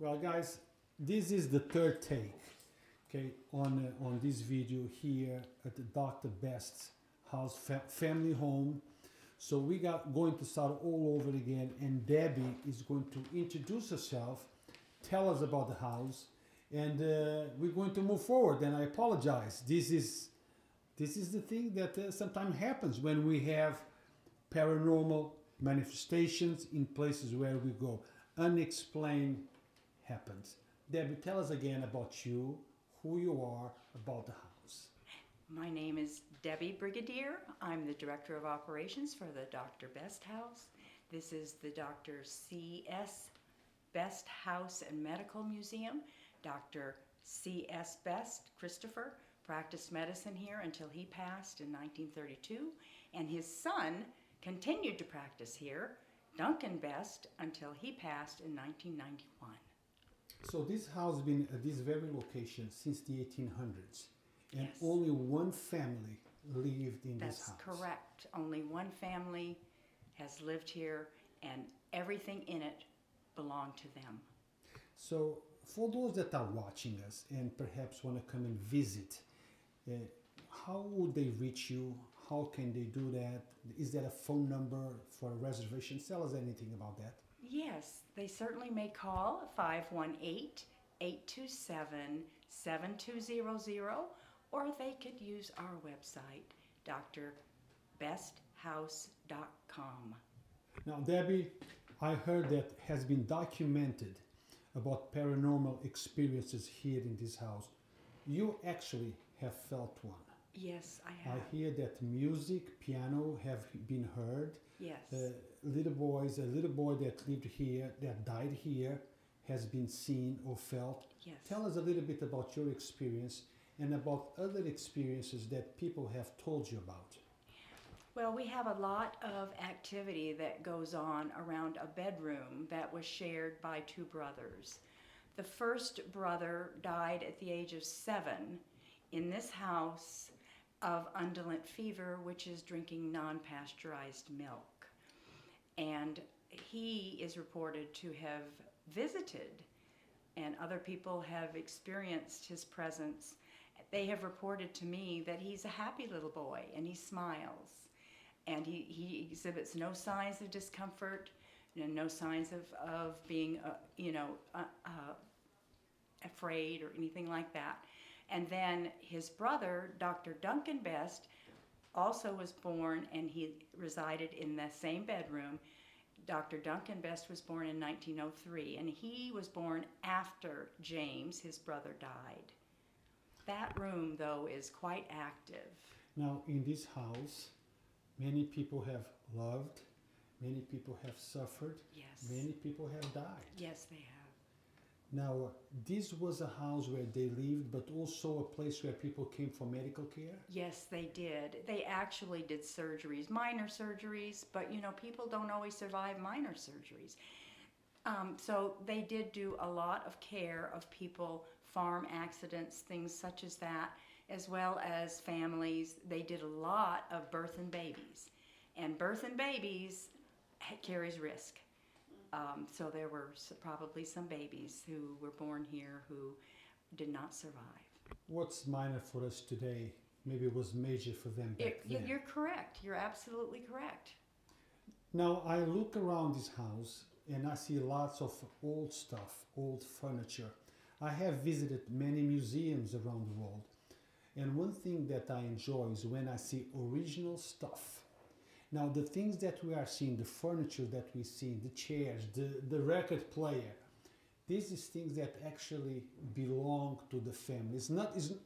Well, guys, this is the third take, okay, on this video here at the Dr. Best's house, family home. So we got going to start all over again, and Debbie is going to introduce herself, tell us about the house, and we're going to move forward. And I apologize. This is the thing that sometimes happens when we have paranormal manifestations in places where we go. Unexplained happens. Debbie, tell us again about you, who you are, about the house. My name is Debbie Brigadier. I'm the Director of Operations for the Dr. Best House. This is the Dr. C.S. Best House and Medical Museum. Dr. C.S. Best, Christopher, practiced medicine here until he passed in 1932, and his son continued to practice here, Duncan Best, until he passed in 1991. So this house has been at this very location since the 1800s, and Yes. only one family lived in this That's house. correct. Only one family has lived here, and everything in it belonged to them. So for those that are watching us and perhaps want to come and visit, how would they reach you? How can they do that? Is there a phone number for a reservation? Tell us anything about that. Yes, they certainly may call 518-827-7200, or they could use our website, drbesthouse.com. Now, Debbie, I heard that has been documented about paranormal experiences here in this house. You actually have felt one. Yes, I I have. hear that music, piano have been heard. Yes. A little boy that lived here, that died here, has been seen or felt. Yes. Tell us a little bit about your experience and about other experiences that people have told you about. Well, we have a lot of activity that goes on around a bedroom that was shared by two brothers. The first brother died at the age of 7 in this house of undulant fever, which is drinking non-pasteurized milk. And he is reported to have visited, and other people have experienced his presence. They have reported to me that he's a happy little boy and he smiles. And he exhibits no signs of discomfort, no signs of being, afraid or anything like that. And then his brother, Dr. Duncan Best, also was born, and he resided in the same bedroom. Dr. Duncan Best was born in 1903, and he was born after James, his brother, died. That room, though, is quite active. Now, in this house, many people have loved, many people have suffered, Yes. many people have died. Yes, they have. Now, this was a house where they lived, but also a place where people came for medical care? Yes, they did. They actually did surgeries, minor surgeries, but people don't always survive minor surgeries. So they did do a lot of care of people, farm accidents, things such as that, as well as families. They did a lot of birth and babies. And birth and babies carries risk. So there were probably some babies who were born here who did not survive. What's minor for us today, maybe it was major for them back then. You're correct. You're absolutely correct. Now, I look around this house and I see lots of old stuff, old furniture. I have visited many museums around the world. And one thing that I enjoy is when I see original stuff. Now, the things that we are seeing, the furniture that we see, the chairs, the record player, this is things that actually belong to the family.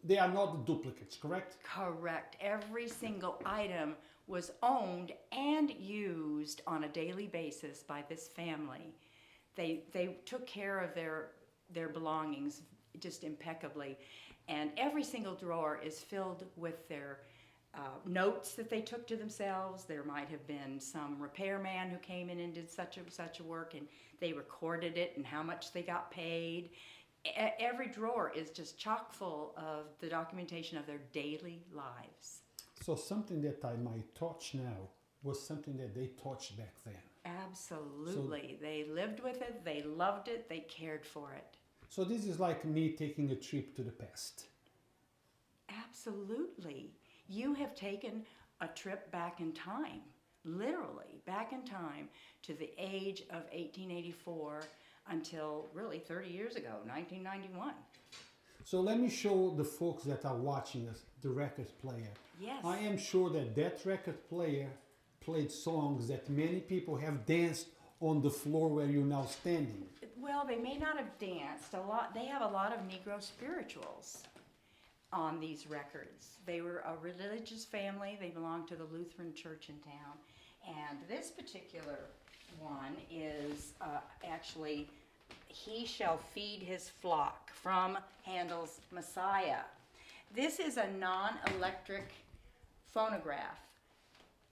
They are not duplicates, correct? Correct. Every single item was owned and used on a daily basis by this family. They took care of their belongings just impeccably. And every single drawer is filled with their notes that they took to themselves. There might have been some repairman who came in and did such a work, and they recorded it and how much they got paid. Every drawer is just chock full of the documentation of their daily lives. So something that I might touch now was something that they touched back then. Absolutely. They lived with it, they loved it, they cared for it. So this is like me taking a trip to the past. Absolutely. You have taken a trip back in time, literally back in time to the age of 1884 until really 30 years ago, 1991. So let me show the folks that are watching us the record player. Yes. I am sure that that record player played songs that many people have danced on the floor where you're now standing. Well, they may not have danced a lot. They have a lot of Negro spirituals on these records. They were a religious family. They belonged to the Lutheran church in town. And this particular one is actually He Shall Feed His Flock from Handel's Messiah. This is a non-electric phonograph.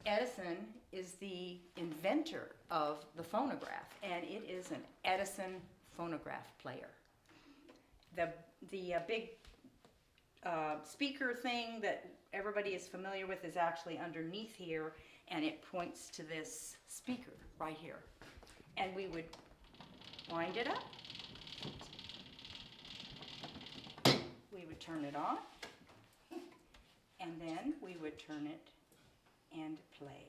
Edison is the inventor of the phonograph, and it is an Edison phonograph player. The big speaker thing that everybody is familiar with is actually underneath here, and it points to this speaker right here. And we would wind it up. We would turn it on, and then we would turn it and play.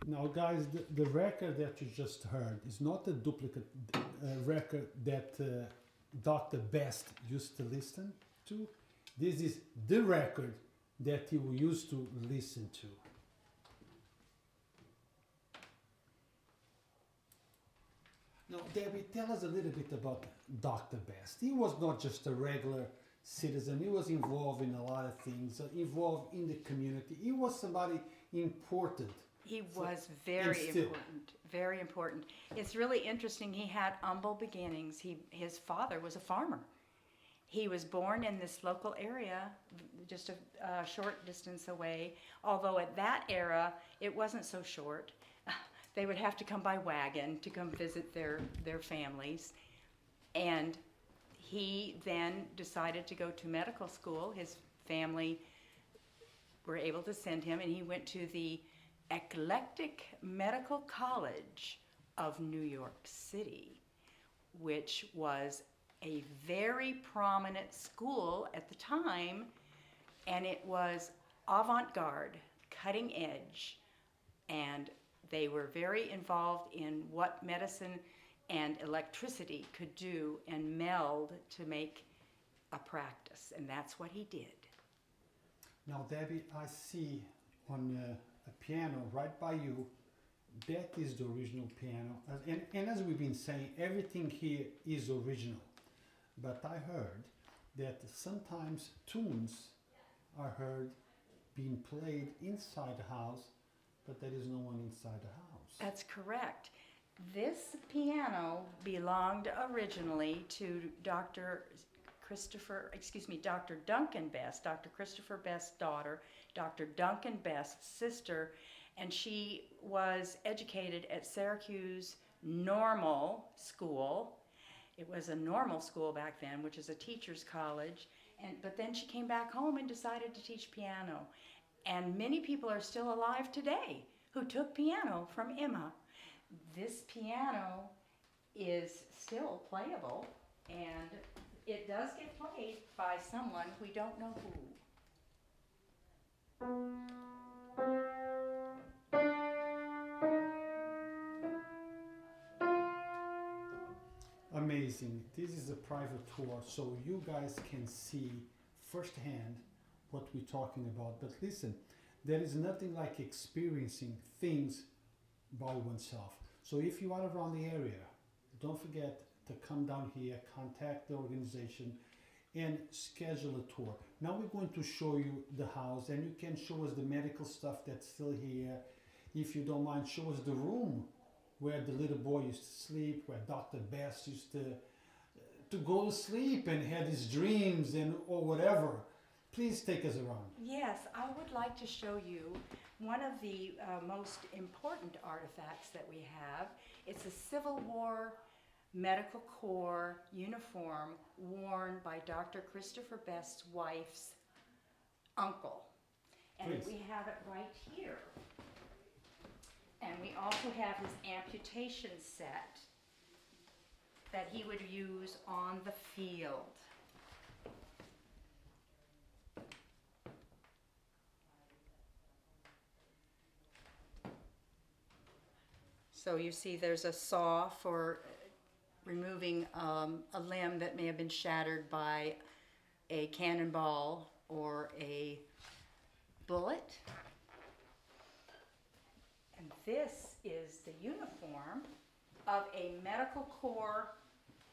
Now, guys, the record that you just heard is not a duplicate record that Dr. Best used to listen to. This is the record that he used to listen to. Now, Debbie, tell us a little bit about Dr. Best. He was not just a regular citizen. He was involved in a lot of things, involved in the community. He was somebody important. He was very important, very important. It's really interesting. He had humble beginnings. His father was a farmer. He was born in this local area, just a short distance away, although at that era, it wasn't so short. They would have to come by wagon to come visit their families. And he then decided to go to medical school. His family were able to send him, and he went to the Eclectic Medical College of New York City, which was a very prominent school at the time, and it was avant-garde, cutting edge, and they were very involved in what medicine and electricity could do and meld to make a practice, and that's what he did. Now, Debbie, I see on a piano right by you, that is the original piano. And as we've been saying, everything here is original. But I heard that sometimes tunes are heard being played inside the house, but there is no one inside the house. That's correct. This piano belonged originally to Dr. Duncan Best, Dr. Christopher Best's daughter, Dr. Duncan Best's sister, and she was educated at Syracuse Normal School. It was a normal school back then, which is a teacher's college, but then she came back home and decided to teach piano. And many people are still alive today who took piano from Emma. This piano is still playable, and it does get played by someone we don't know who. Amazing. This is a private tour, so you guys can see firsthand what we're talking about. But listen, there is nothing like experiencing things by oneself. So if you are around the area, don't forget to come down here, contact the organization, and schedule a tour. Now we're going to show you the house, and you can show us the medical stuff that's still here. If you don't mind, show us the room where the little boy used to sleep, where Dr. Best used to go to sleep and had his dreams and or whatever. Please take us around. Yes, I would like to show you one of the most important artifacts that we have. It's a Civil War Medical Corps uniform worn by Dr. Christopher Best's wife's uncle. And Please. we have it right here. And we also have his amputation set that he would use on the field. So you see there's a saw for removing a limb that may have been shattered by a cannonball or a bullet. And this is the uniform of a Medical Corps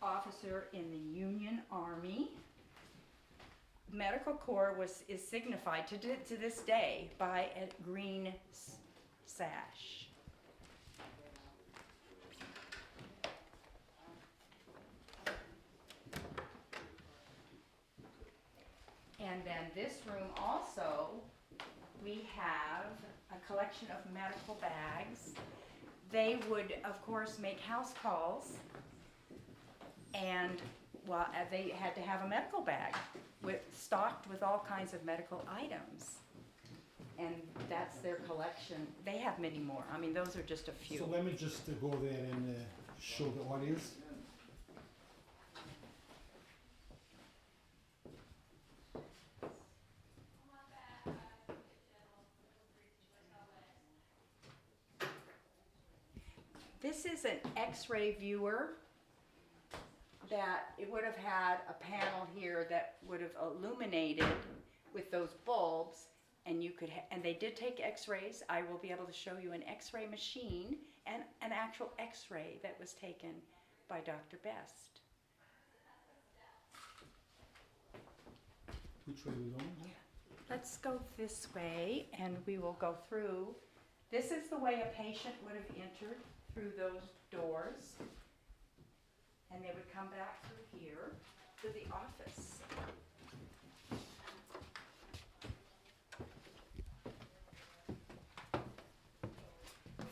officer in the Union Army. Medical Corps is signified to this day by a green sash. And then this room also, we have a collection of medical bags. They would, of course, make house calls, and well, they had to have a medical bag stocked with all kinds of medical items. And that's their collection. They have many more. I mean, those are just a few. So let me just go there and show the audience. This is an X-ray viewer that it would have had a panel here that would have illuminated with those bulbs, and you could and they did take X-rays. I will be able to show you an X-ray machine and an actual X-ray that was taken by Dr. Best. Which way are we going? Let's go this way, and we will go through. This is the way a patient would have entered through those doors, and they would come back through here to the office.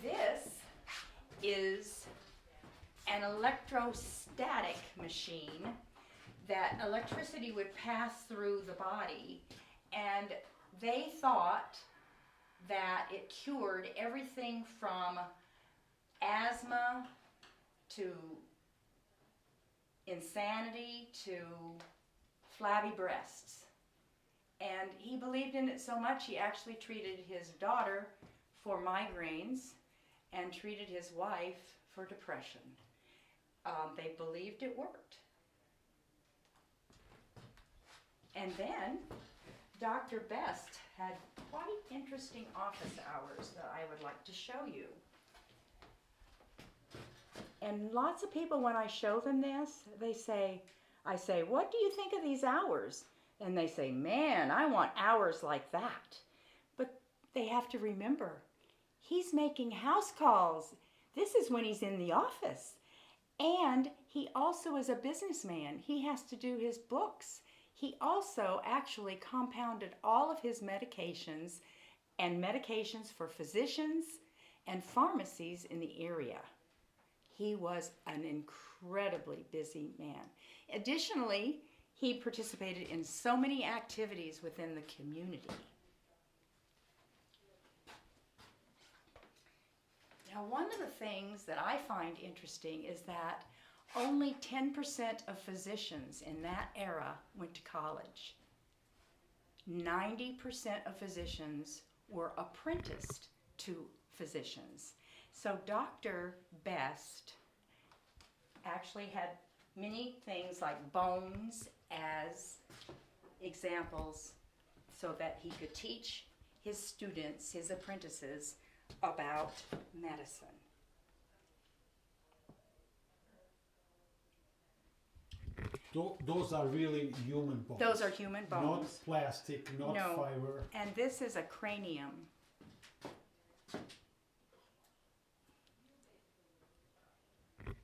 This is an electrostatic machine that electricity would pass through the body, and they thought that it cured everything from asthma to insanity to flabby breasts. And he believed in it so much he actually treated his daughter for migraines and treated his wife for depression. They believed it worked. And then Dr. Best had quite interesting office hours that I would like to show you. And lots of people, when I show them this, I say, what do you think of these hours? And they say, man, I want hours like that. But they have to remember, he's making house calls. This is when he's in the office. And he also is a businessman. He has to do his books. He also actually compounded all of his medications and medications for physicians and pharmacies in the area. He was an incredibly busy man. Additionally, he participated in so many activities within the community. Now, one of the things that I find interesting is that only 10% of physicians in that era went to college. 90% of physicians were apprenticed to physicians. So Dr. Best actually had many things like bones as examples so that he could teach his students, his apprentices, about medicine. Those are really human bones. Those are human bones. Not plastic, not No. fiber. And this is a cranium.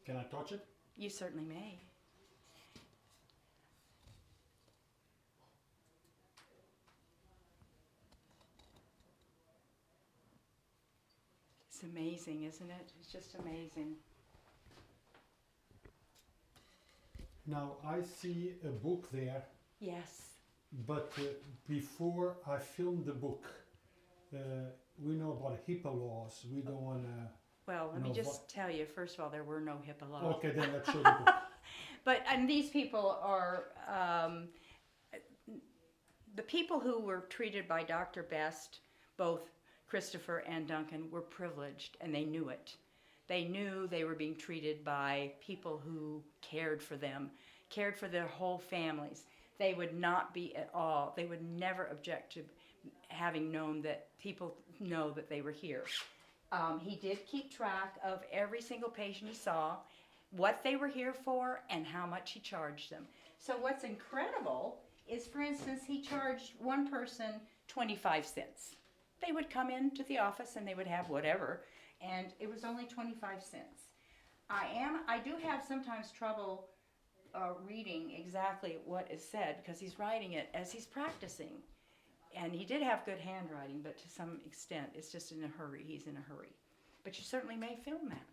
Can I touch it? You certainly may. It's amazing, isn't it? It's just amazing. Now I see a book there, Yes. but before I filmed the book, we know about HIPAA laws. We don't want to. Well, let me No, just tell you, first of all, there were no HIPAA laws. Okay, then let's show the book. But and these people are the people who were treated by Dr. Best, both Christopher and Duncan, were privileged, and they knew it. They knew they were being treated by people who cared for them, cared for their whole families. They would not be at all, they would never object to having known that people know that they were here. He did keep track of every single patient he saw, what they were here for, and how much he charged them. So what's incredible is, for instance, he charged one person 25 cents. They would come into the office and they would have whatever, and it was only 25 cents. I do have sometimes trouble reading exactly what is said because he's writing it as he's practicing. And he did have good handwriting, but to some extent, it's just in a hurry. He's in a hurry. But you certainly may film that.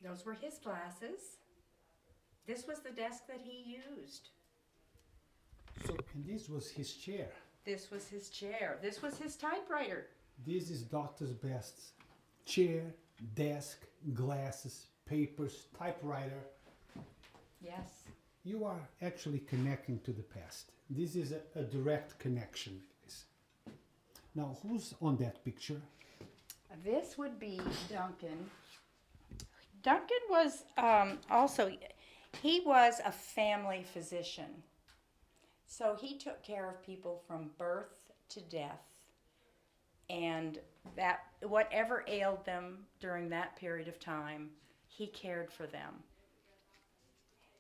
Those were his glasses. This was the desk that he used. So, and this was his chair. This was his chair. This was his typewriter. This is Dr. Best's chair, desk, glasses, papers, typewriter. Yes. You are actually connecting to the past. This is a direct connection. Now, who's on that picture? This would be Duncan. Duncan was also, he was a family physician. So he took care of people from birth to death. And that whatever ailed them during that period of time, he cared for them.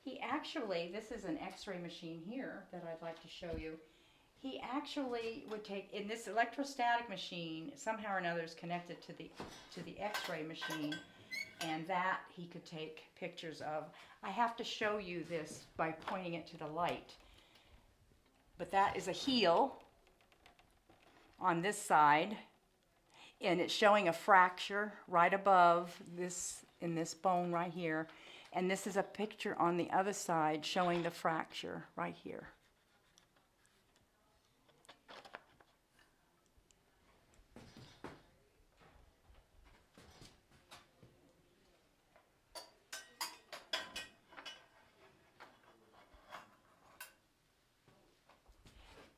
He actually, this is an x-ray machine here that I'd like to show you. He actually would take, in this electrostatic machine, somehow or another is connected to the x-ray machine, and that he could take pictures of. I have to show you this by pointing it to the light. But that is a heel on this side, and it's showing a fracture right above this, in this bone right here. And this is a picture on the other side showing the fracture right here.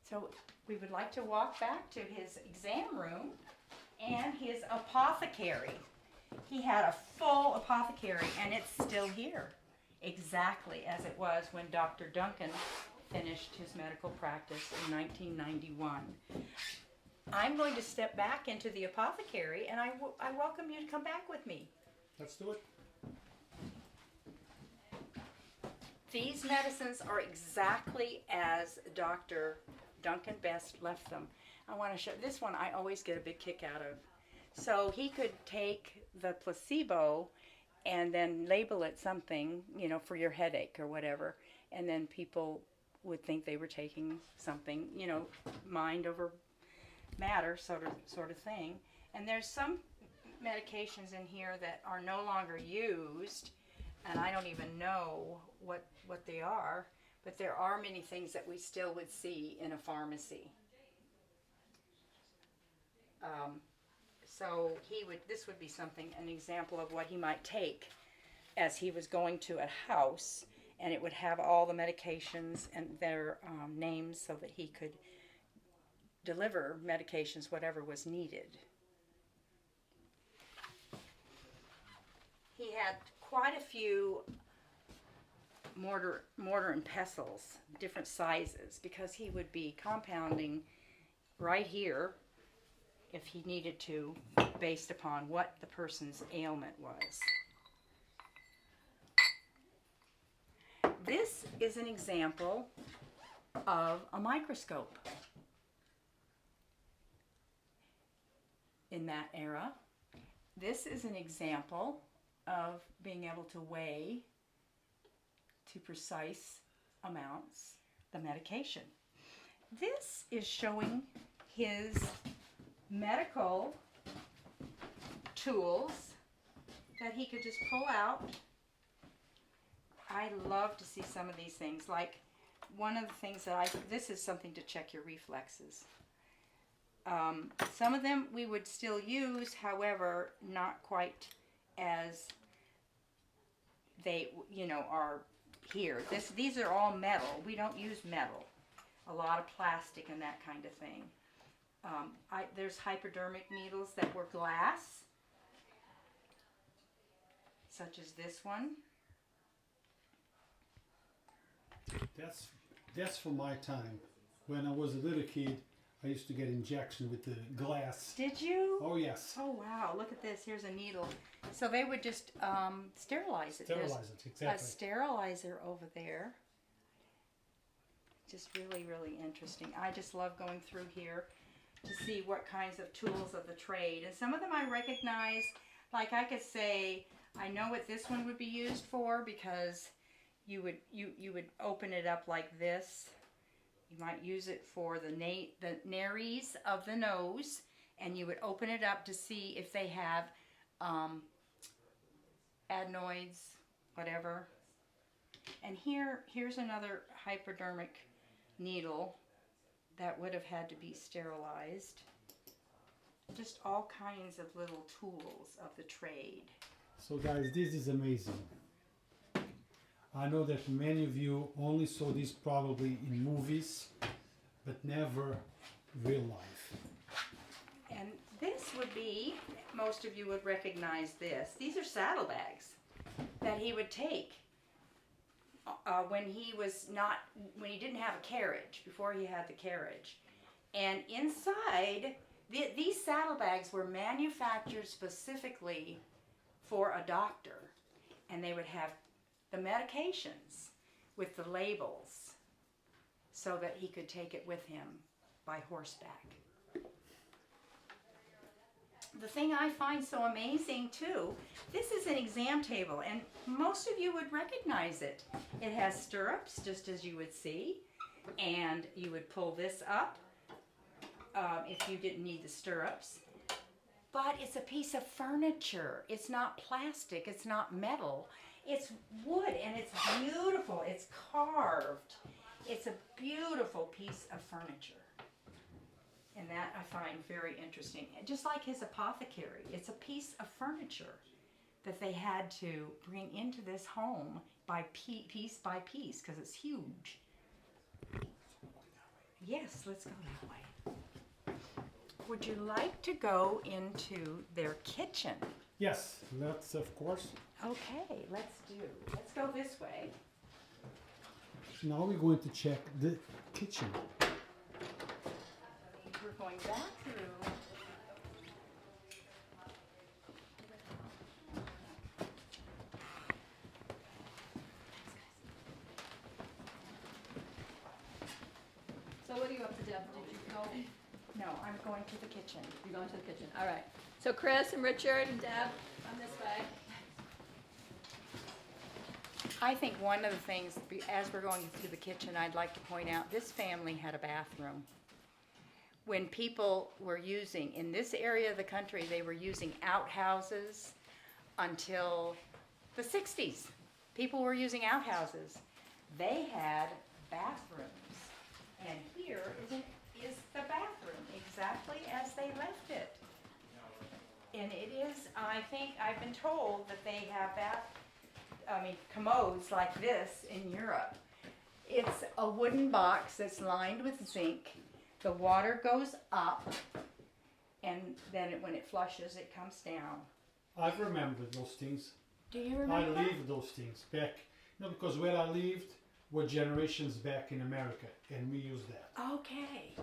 So we would like to walk back to his exam room and his apothecary. He had a full apothecary, and it's still here, exactly as it was when Dr. Duncan finished his medical practice in 1991. I'm going to step back into the apothecary, and I welcome you to come back with me. Let's do it. These medicines are exactly as Dr. Duncan Best left them. I want to show this one. I always get a big kick out of. So he could take the placebo and then label it something, you know, for your headache or whatever, and then people would think they were taking something, you know, mind over matter sort of thing. And there's some medications in here that are no longer used, and I don't even know what they are, but there are many things that we still would see in a pharmacy. So this would be something, an example of what he might take as he was going to a house, and it would have all the medications and their names so that he could deliver medications, whatever was needed. He had quite a few mortar and pestles, different sizes, because he would be compounding right here if he needed to, based upon what the person's ailment was. This is an example of a microscope in that era. This is an example of being able to weigh to precise amounts the medication. This is showing his medical tools that he could just pull out. I love to see some of these things. Like one of the things that this is something to check your reflexes. Some of them we would still use, however, not quite as they, are here. These are all metal. We don't use metal. A lot of plastic and that kind of thing. There's hypodermic needles that were glass, such as this one. That's from my time. When I was a little kid, I used to get injection with the glass. Did you? Oh, yes. Oh, wow. Look at this. Here's a needle. So they would just sterilize it. Sterilize it, exactly. A sterilizer over there. Just really, really interesting. I just love going through here to see what kinds of tools of the trade. And some of them I recognize, like I could say, I know what this one would be used for, because you would open it up like this. You might use it for the nares of the nose, and you would open it up to see if they have adenoids, whatever. And here's another hypodermic needle that would have had to be sterilized. Just all kinds of little tools of the trade. So guys, this is amazing. I know that many of you only saw this probably in movies, but never real life. And this would be, most of you would recognize this. These are saddlebags that he would take when he didn't have a carriage, before he had the carriage. And inside, these saddlebags were manufactured specifically for a doctor, and they would have the medications with the labels so that he could take it with him by horseback. The thing I find so amazing too, this is an exam table, and most of you would recognize it. It has stirrups, just as you would see, and you would pull this up if you didn't need the stirrups. But it's a piece of furniture. It's not plastic, it's not metal. It's wood, and it's beautiful. It's carved. It's a beautiful piece of furniture. And that I find very interesting. Just like his apothecary, it's a piece of furniture that they had to bring into this home by piece by piece, because it's huge. Yes, let's go that way. Would you like to go into their kitchen? Yes, let's, of course. Okay, let's go this way. Now we're going to check the kitchen. We're going back through. So what are you up to, Deb? Did you go? No, I'm going to the kitchen. You're going to the kitchen. All right. So Chris and Richard and Deb, come this way. I think one of the things, as we're going to the kitchen, I'd like to point out, this family had a bathroom. When people were using, in this area of the country, they were using outhouses until the 60s. People were using outhouses. They had bathrooms. And here is the bathroom, exactly as they left it. And it is, I think, I've been told that they have commodes like this in Europe. It's a wooden box that's lined with zinc. The water goes up, and then when it flushes, it comes down. I remember those things. Do you remember? I lived those things back, because where I lived were generations back in America, and we used that. Okay.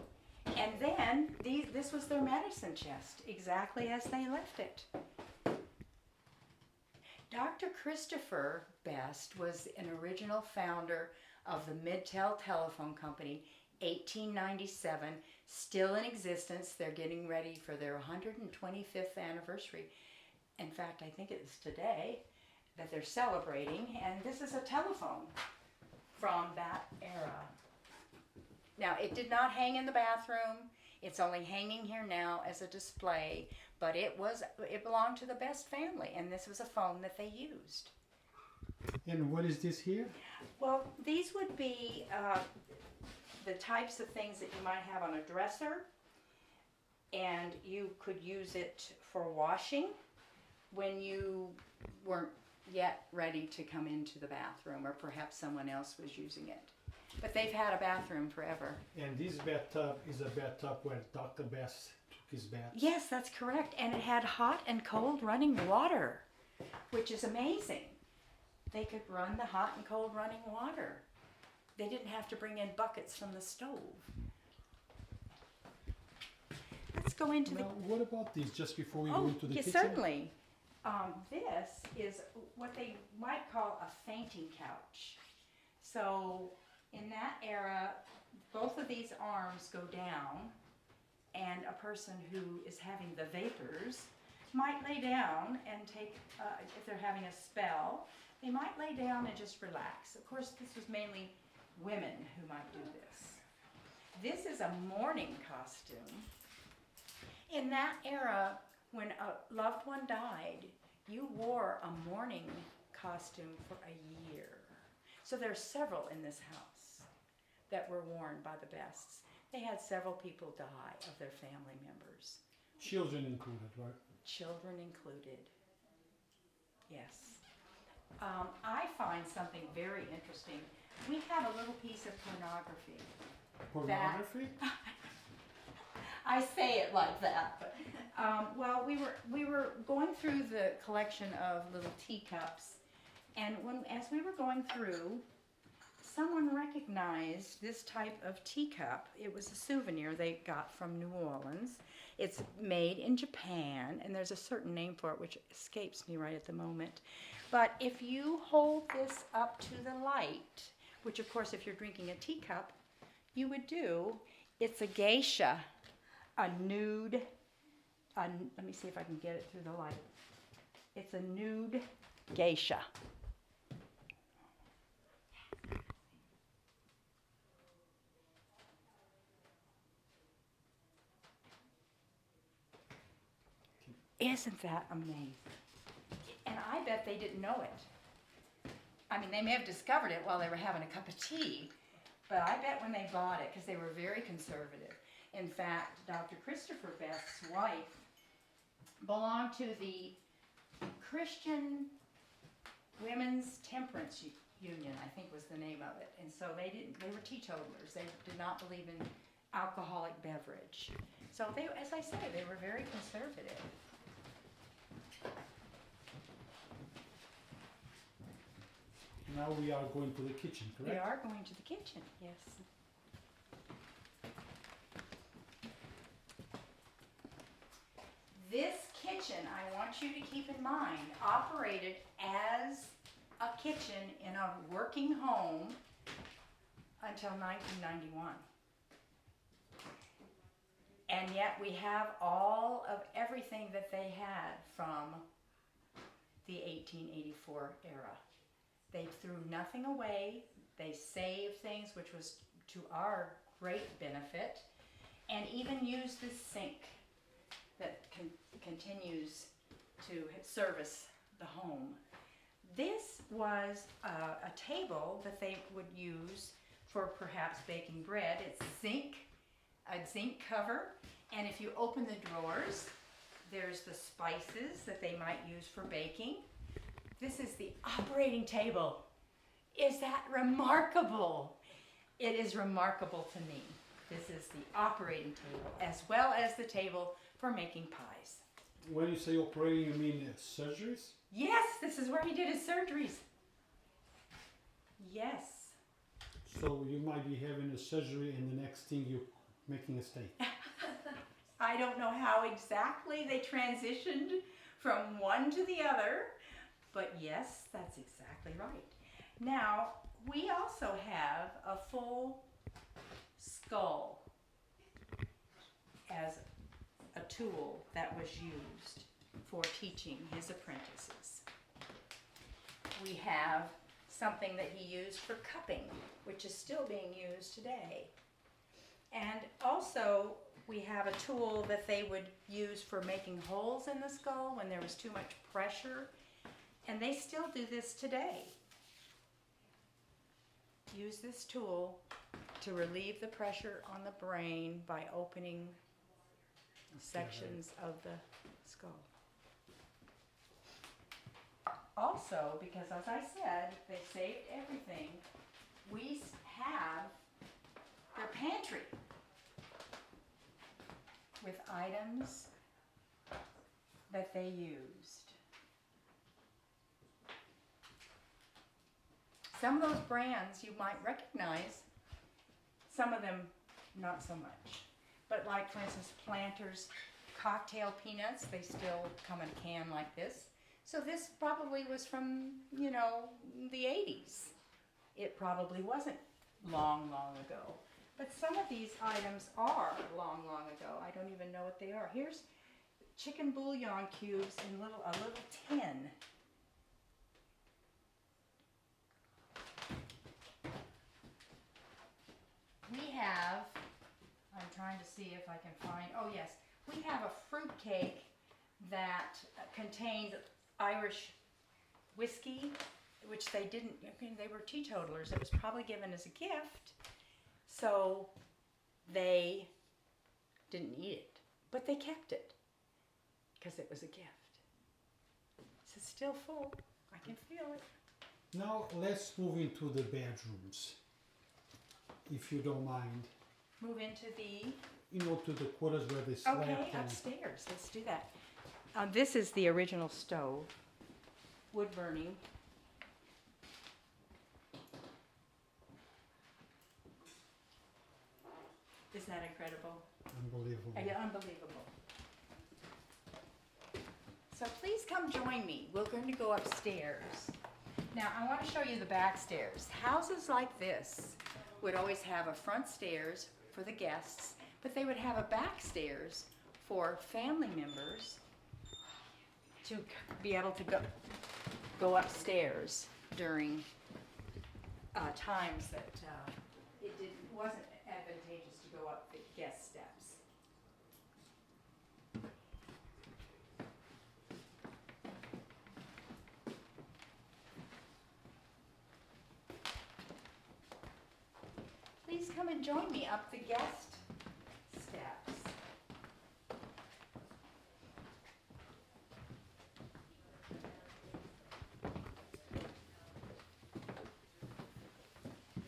And then this was their medicine chest, exactly as they left it. Dr. Christopher Best was an original founder of the Midtel Telephone Company, 1897, still in existence. They're getting ready for their 125th anniversary. In fact, I think it's today that they're celebrating, and this is a telephone from that era. Now, it did not hang in the bathroom. It's only hanging here now as a display, but it belonged to the Best family, and this was a phone that they used. And what is this here? Well, these would be the types of things that you might have on a dresser, and you could use it for washing when you weren't yet ready to come into the bathroom, or perhaps someone else was using it. But they've had a bathroom forever. And this bathtub is a bathtub where Dr. Best took his bath. Yes, that's correct. And it had hot and cold running water, which is amazing. They could run the hot and cold running water. They didn't have to bring in buckets from the stove. Let's go into Now, what about these, just before we go into the kitchen? Certainly. This is what they might call a fainting couch. So in that era, both of these arms go down, and a person who is having the vapors might lay down and take, if they're having a spell, they might lay down and just relax. Of course, this was mainly women who might do this. This is a mourning costume. In that era, when a loved one died, you wore a mourning costume for a year. So there are several in this house that were worn by the Bests. They had several people die of their family members. Children included, right? Children included. Yes. I find something very interesting. We have a little piece of pornography. Pornography? I say it like that, but well, we were going through the collection of little teacups, and as we were going through, someone recognized this type of teacup. It was a souvenir they got from New Orleans. It's made in Japan, and there's a certain name for it which escapes me right at the moment. But if you hold this up to the light, which of course if you're drinking a teacup, you would do, it's a geisha, a nude, let me see if I can get it through the light. It's a nude geisha. Isn't that amazing? And I bet they didn't know it. I mean, they may have discovered it while they were having a cup of tea, but I bet when they bought it, because they were very conservative. In fact, Dr. Christopher Best's wife belonged to the Christian Women's Temperance Union, I think was the name of it. And so they were teetotalers. They did not believe in alcoholic beverage. So they, as I say, they were very conservative. Now we are going to the kitchen, correct? We are going to the kitchen, yes. This kitchen, I want you to keep in mind, operated as a kitchen in a working home until 1991. And yet we have all of everything that they had from the 1884 era. They threw nothing away. They saved things, which was to our great benefit, and even used this sink that continues to service the home. This was a table that they would use for perhaps baking bread. It's a zinc cover, and if you open the drawers, there's the spices that they might use for baking. This is the operating table. Is that remarkable? It is remarkable to me. This is the operating table, as well as the table for making pies. When you say operating, you mean surgeries? Yes, this is where he did his surgeries. Yes. So you might be having a surgery, and the next thing you Making a steak. I don't know how exactly they transitioned from one to the other, but yes, that's exactly right. Now, we also have a full skull as a tool that was used for teaching his apprentices. We have something that he used for cupping, which is still being used today. And also, we have a tool that they would use for making holes in the skull when there was too much pressure. And they still do this today. Use this tool to relieve the pressure on the brain by opening sections of the skull. Also, because as I said, they saved everything, we have their pantry with items that they used. Some of those brands you might recognize, some of them not so much. But like, for instance, Planters cocktail peanuts, they still come in a can like this. So this probably was from, you know, the 80s. It probably wasn't long, long ago. But some of these items are long, long ago. I don't even know what they are. Here's chicken bouillon cubes in a little tin. We have, I'm trying to see if I can find, oh yes, we have a fruit cake that contained Irish whiskey, which they didn't, they were teetotalers. It was probably given as a gift, so they didn't eat it, but they kept it because it was a gift. It's still full. I can feel it. Now let's move into the bedrooms, if you don't mind. Move into the, You know, to the quarters where they slept. okay, upstairs. Let's do that. This is the original stove, wood burning. Isn't that incredible? Unbelievable. Yeah, unbelievable. So please come join me. We're going to go upstairs. Now I want to show you the back stairs. Houses like this would always have a front stairs for the guests, but they would have a back stairs for family members to be able to go upstairs during times that wasn't advantageous to go up the guest steps. Please come and join me up the guest steps.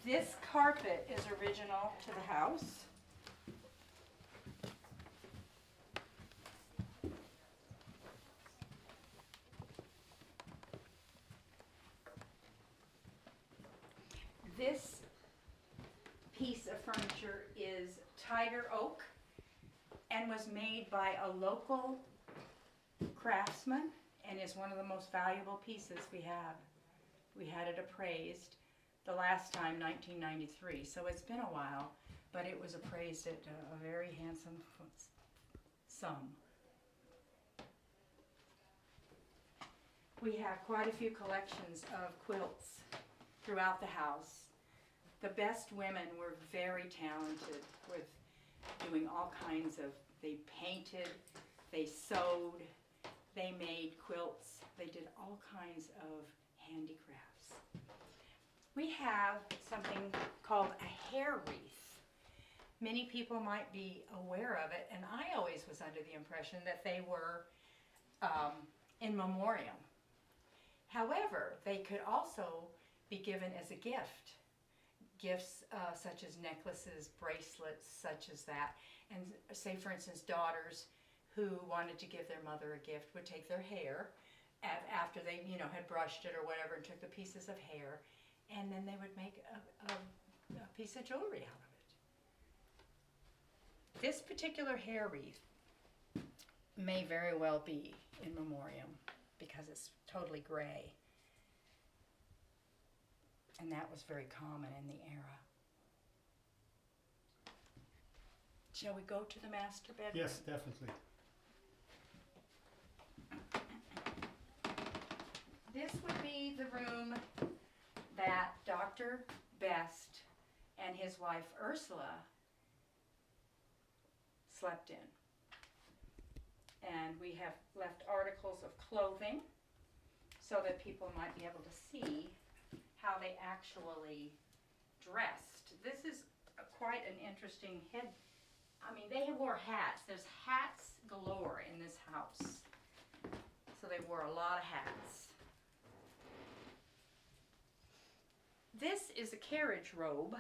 This carpet is original to the house. This piece of furniture is tiger oak and was made by a local craftsman and is one of the most valuable pieces we have. We had it appraised the last time, 1993, so it's been a while, but it was appraised at a very handsome sum. We have quite a few collections of quilts throughout the house. The best women were very talented with doing all kinds of, they painted, they sewed, they made quilts, they did all kinds of handicrafts. We have something called a hair wreath. Many people might be aware of it, and I always was under the impression that they were in memoriam. However, they could also be given as a gift. Gifts such as necklaces, bracelets, such as that. And say, for instance, daughters who wanted to give their mother a gift would take their hair after they, you know, had brushed it or whatever and took the pieces of hair, and then they would make a piece of jewelry out of it. This particular hair wreath may very well be in memoriam because it's totally gray. And that was very common in the era. Shall we go to the master bedroom? Yes, definitely. This would be the room that Dr. Best and his wife Ursula slept in. And we have left articles of clothing so that people might be able to see how they actually dressed. This is quite an interesting head. I mean, they wore hats. There's hats galore in this house. So they wore a lot of hats. This is a carriage robe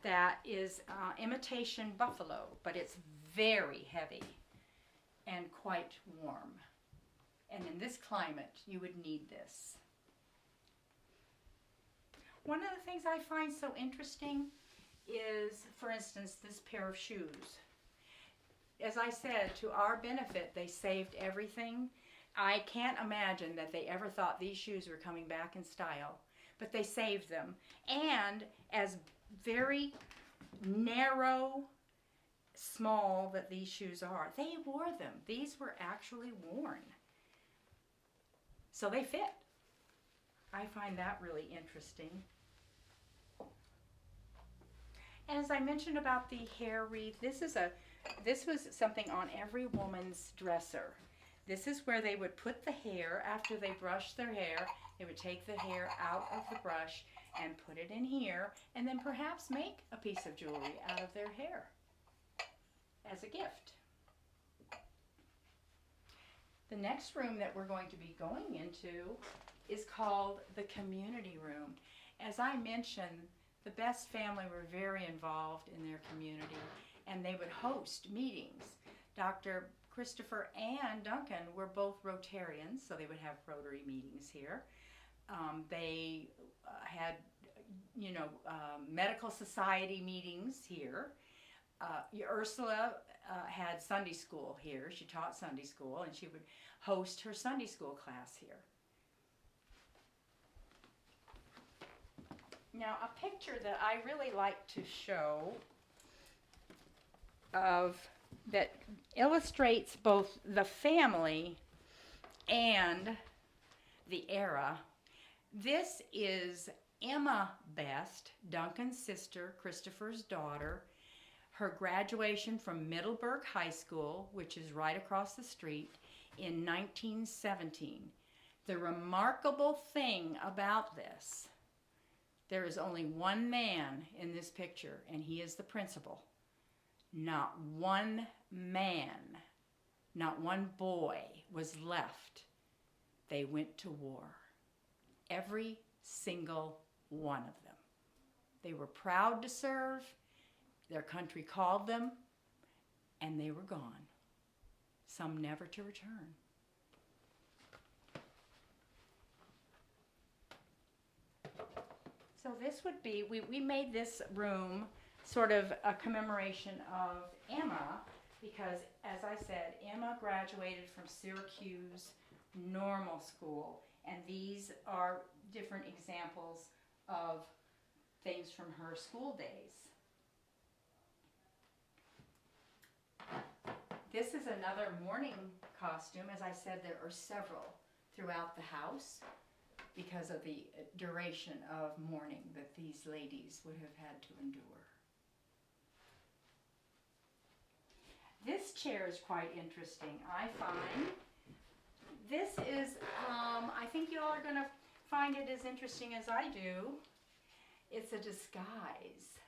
that is imitation buffalo, but it's very heavy and quite warm. And in this climate, you would need this. One of the things I find so interesting is, for instance, this pair of shoes. As I said, to our benefit, they saved everything. I can't imagine that they ever thought these shoes were coming back in style, but they saved them. And as very narrow, small that these shoes are, they wore them. These were actually worn. So they fit. I find that really interesting. And as I mentioned about the hair wreath, this was something on every woman's dresser. This is where they would put the hair after they brushed their hair. They would take the hair out of the brush and put it in here, and then perhaps make a piece of jewelry out of their hair as a gift. The next room that we're going to be going into is called the community room. As I mentioned, the Best family were very involved in their community, and they would host meetings. Dr. Christopher and Duncan were both Rotarians, so they would have Rotary meetings here. They had, medical society meetings here. Ursula had Sunday school here. She taught Sunday school, and she would host her Sunday school class here. Now, a picture that I really like to show that illustrates both the family and the era. This is Emma Best, Duncan's sister, Christopher's daughter, her graduation from Middleburgh High School, which is right across the street, in 1917. The remarkable thing about this, there is only one man in this picture, and he is the principal. Not one man, not one boy was left. They went to war. Every single one of them. They were proud to serve. Their country called them, and they were gone. Some never to return. So this would be, we made this room sort of a commemoration of Emma, because as I said, Emma graduated from Syracuse Normal School, and these are different examples of things from her school days. This is another mourning costume. As I said, there are several throughout the house because of the duration of mourning that these ladies would have had to endure. This chair is quite interesting, I find. This is, I think you all are going to find it as interesting as I do. It's a disguise.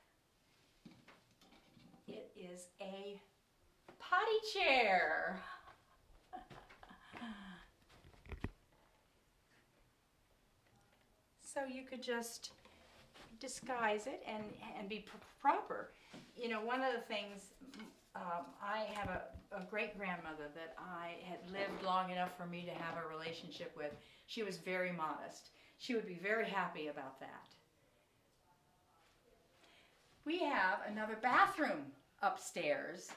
It is a potty chair. So you could just disguise it and be proper. You know, one of the things, I have a great-grandmother that I had lived long enough for me to have a relationship with. She was very modest. She would be very happy about that. We have another bathroom upstairs,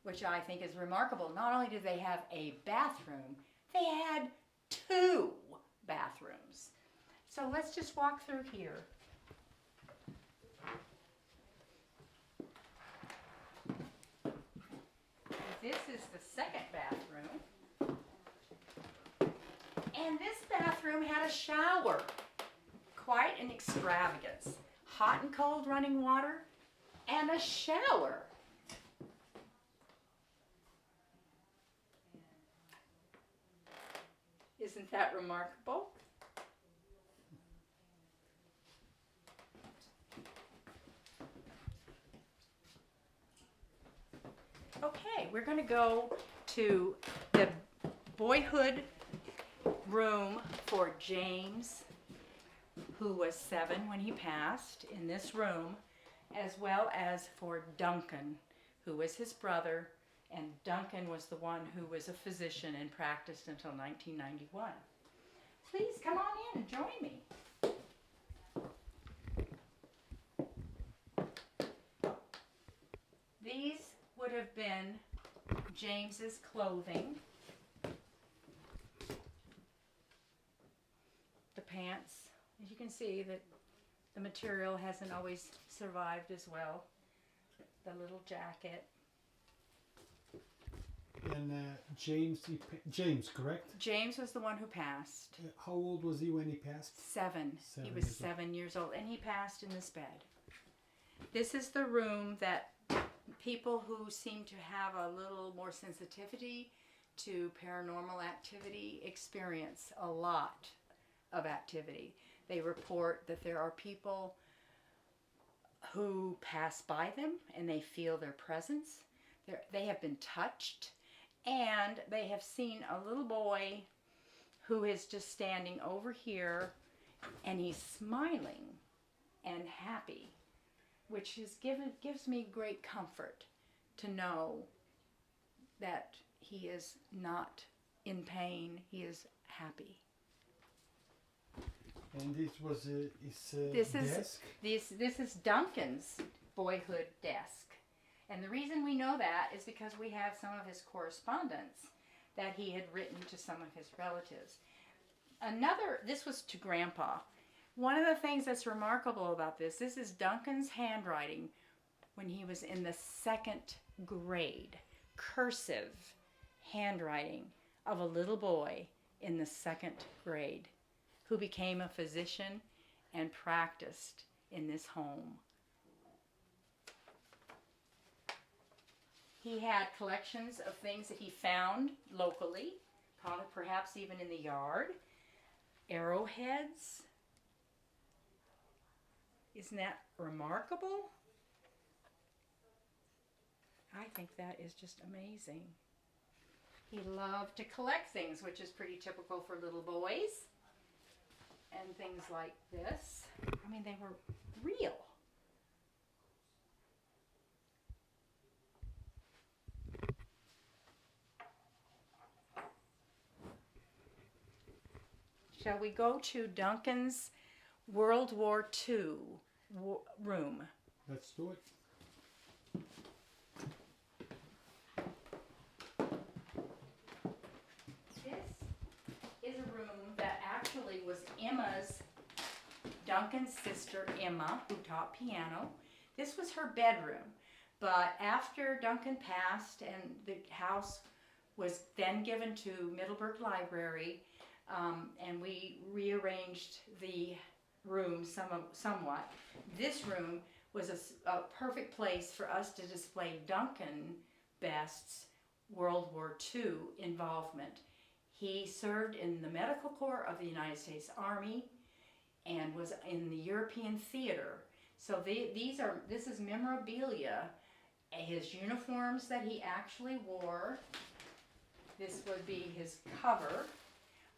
which I think is remarkable. Not only did they have a bathroom, they had 2 bathrooms. So let's just walk through here. This is the second bathroom. And this bathroom had a shower. Quite an extravagance. Hot and cold running water and a shower. Isn't that remarkable? Okay, we're going to go to the boyhood room for James, who was 7 when he passed, in this room, as well as for Duncan, who was his brother, and Duncan was the one who was a physician and practiced until 1991. Please come on in and join me. These would have been James's clothing. The pants, as you can see, that the material hasn't always survived as well. The little jacket. And James, correct? James was the one who passed. How old was he when he passed? 7. He was 7 years old, and he passed in this bed. This is the room that people who seem to have a little more sensitivity to paranormal activity experience a lot of activity. They report that there are people who pass by them and they feel their presence. They have been touched, and they have seen a little boy who is just standing over here, and he's smiling and happy, which gives me great comfort to know that he is not in pain, he is happy. And this was his desk? This is Duncan's boyhood desk. And the reason we know that is because we have some of his correspondence that he had written to some of his relatives. This was to Grandpa. One of the things that's remarkable about this is Duncan's handwriting when he was in the 2nd grade. Cursive handwriting of a little boy in the 2nd grade who became a physician and practiced in this home. He had collections of things that he found locally, probably perhaps even in the yard. Arrowheads. Isn't that remarkable? I think that is just amazing. He loved to collect things, which is pretty typical for little boys. And things like this. I mean, they were real. Shall we go to Duncan's World War II room? Let's do it. This is a room that actually was Duncan's sister Emma, who taught piano. This was her bedroom. But after Duncan passed and the house was then given to Middleburgh Library, and we rearranged the room somewhat. This room was a perfect place for us to display Duncan Best's World War II involvement. He served in the Medical Corps of the United States Army and was in the European theater. So this is memorabilia, his uniforms that he actually wore. This would be his cover.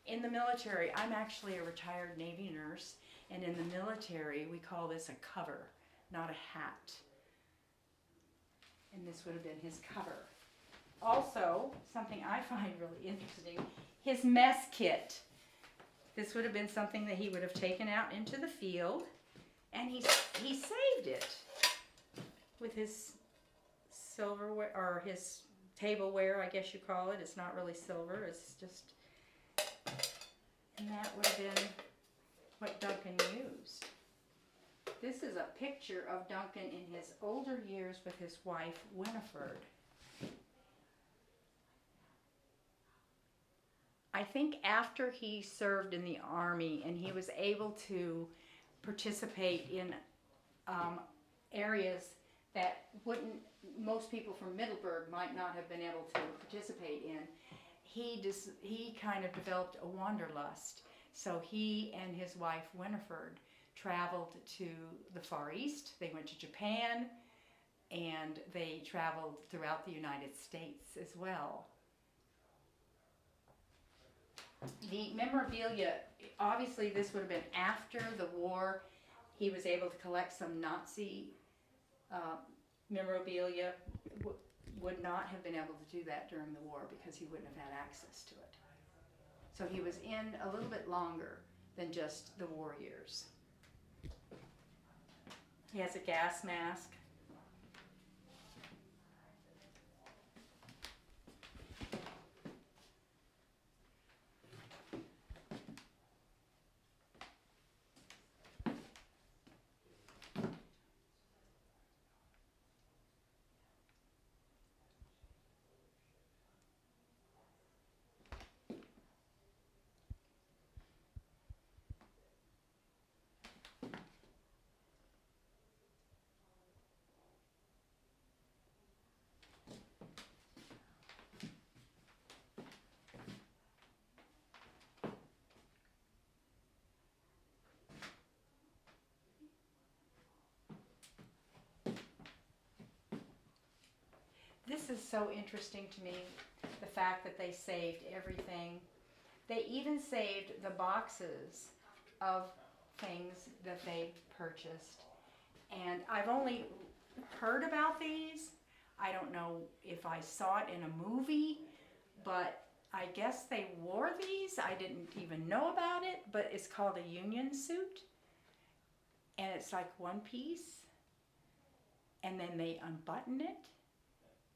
In the military, I'm actually a retired Navy nurse, and in the military, we call this a cover, not a hat. And this would have been his cover. Also, something I find really interesting, his mess kit. This would have been something that he would have taken out into the field, and he saved it with his silverware, or his tableware, I guess you call it. It's not really silver, it's just, and that would have been what Duncan used. This is a picture of Duncan in his older years with his wife, Winifred. I think after he served in the Army and he was able to participate in areas that most people from Middleburgh might not have been able to participate in, he kind of developed a wanderlust. So he and his wife Winifred traveled to the Far East. They went to Japan, and they traveled throughout the United States as well. The memorabilia, obviously this would have been after the war. He was able to collect some Nazi memorabilia. Would not have been able to do that during the war because he wouldn't have had access to it. So he was in a little bit longer than just the war years. He has a gas mask. This is so interesting to me, the fact that they saved everything. They even saved the boxes of things that they purchased. And I've only heard about these. I don't know if I saw it in a movie, but I guess they wore these. I didn't even know about it, but it's called a union suit. And it's like one piece, and then they unbutton it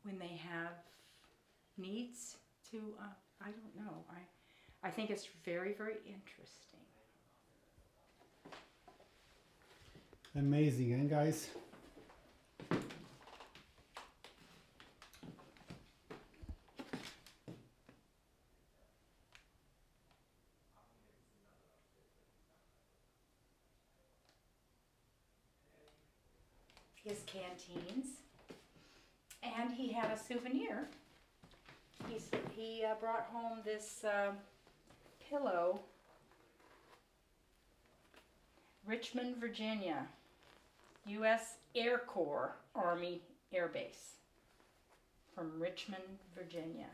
when they have needs to, I don't know. I think it's very, very interesting. Amazing, eh, guys? His canteens. And he had a souvenir. He brought home this pillow, Richmond, Virginia, U.S. Air Corps Army Air Base, from Richmond, Virginia.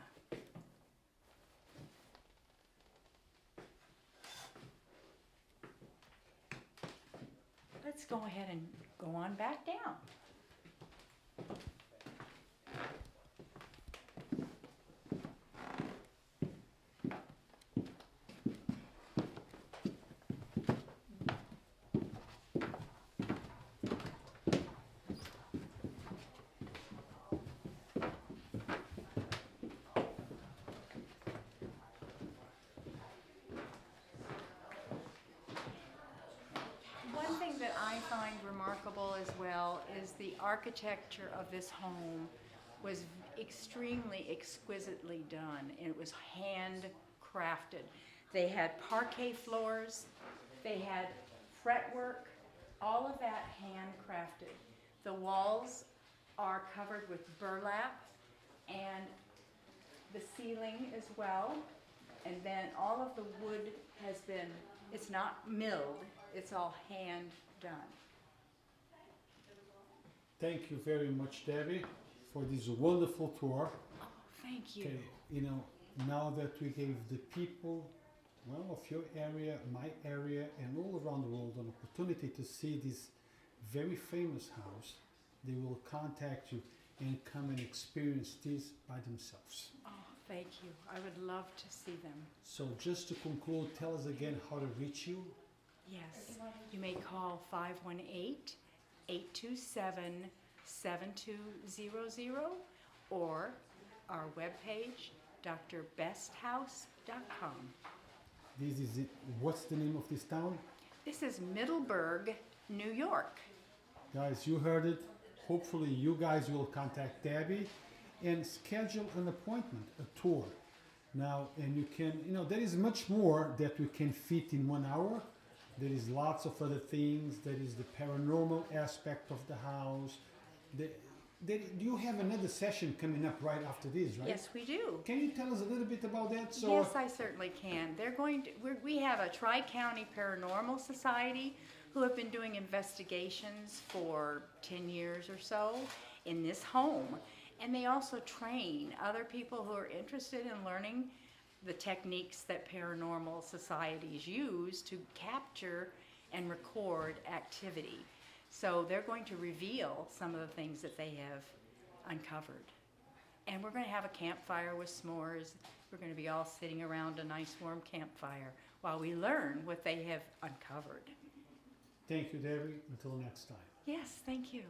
Let's go ahead and go on back down. That I find remarkable as well is the architecture of this home was extremely exquisitely done, and it was handcrafted. They had parquet floors, they had fretwork, all of that handcrafted. The walls are covered with burlap, and the ceiling as well, and then all of the wood has been, it's not milled, it's all hand done. Thank you very much, Debbie, for this wonderful tour. Oh, thank you. Okay, you know, now that we gave the people, well, of your area, my area, and all around the world an opportunity to see this very famous house, they will contact you and come and experience this by themselves. Oh, thank you. I would love to see them. So just to conclude, tell us again how to reach you. Yes, you may call 518-827-6955. 7200 or our webpage, drbesthouse.com. This is it. What's the name of this town? This is Middleburgh, New York. Guys, you heard it. Hopefully you guys will contact Debbie and schedule an appointment, a tour. Now, and you can, there is much more that we can fit in 1 hour. There is lots of other things. There is the paranormal aspect of the house. You have another session coming up right after this, right? Yes, we do. Can you tell us a little bit about that? Yes, I certainly can. We have a Tri-County Paranormal Society who have been doing investigations for 10 years or so in this home. And they also train other people who are interested in learning the techniques that paranormal societies use to capture and record activity. So they're going to reveal some of the things that they have uncovered. And we're going to have a campfire with s'mores. We're going to be all sitting around a nice warm campfire while we learn what they have uncovered. Thank you, Debbie. Until next time. Yes, thank you.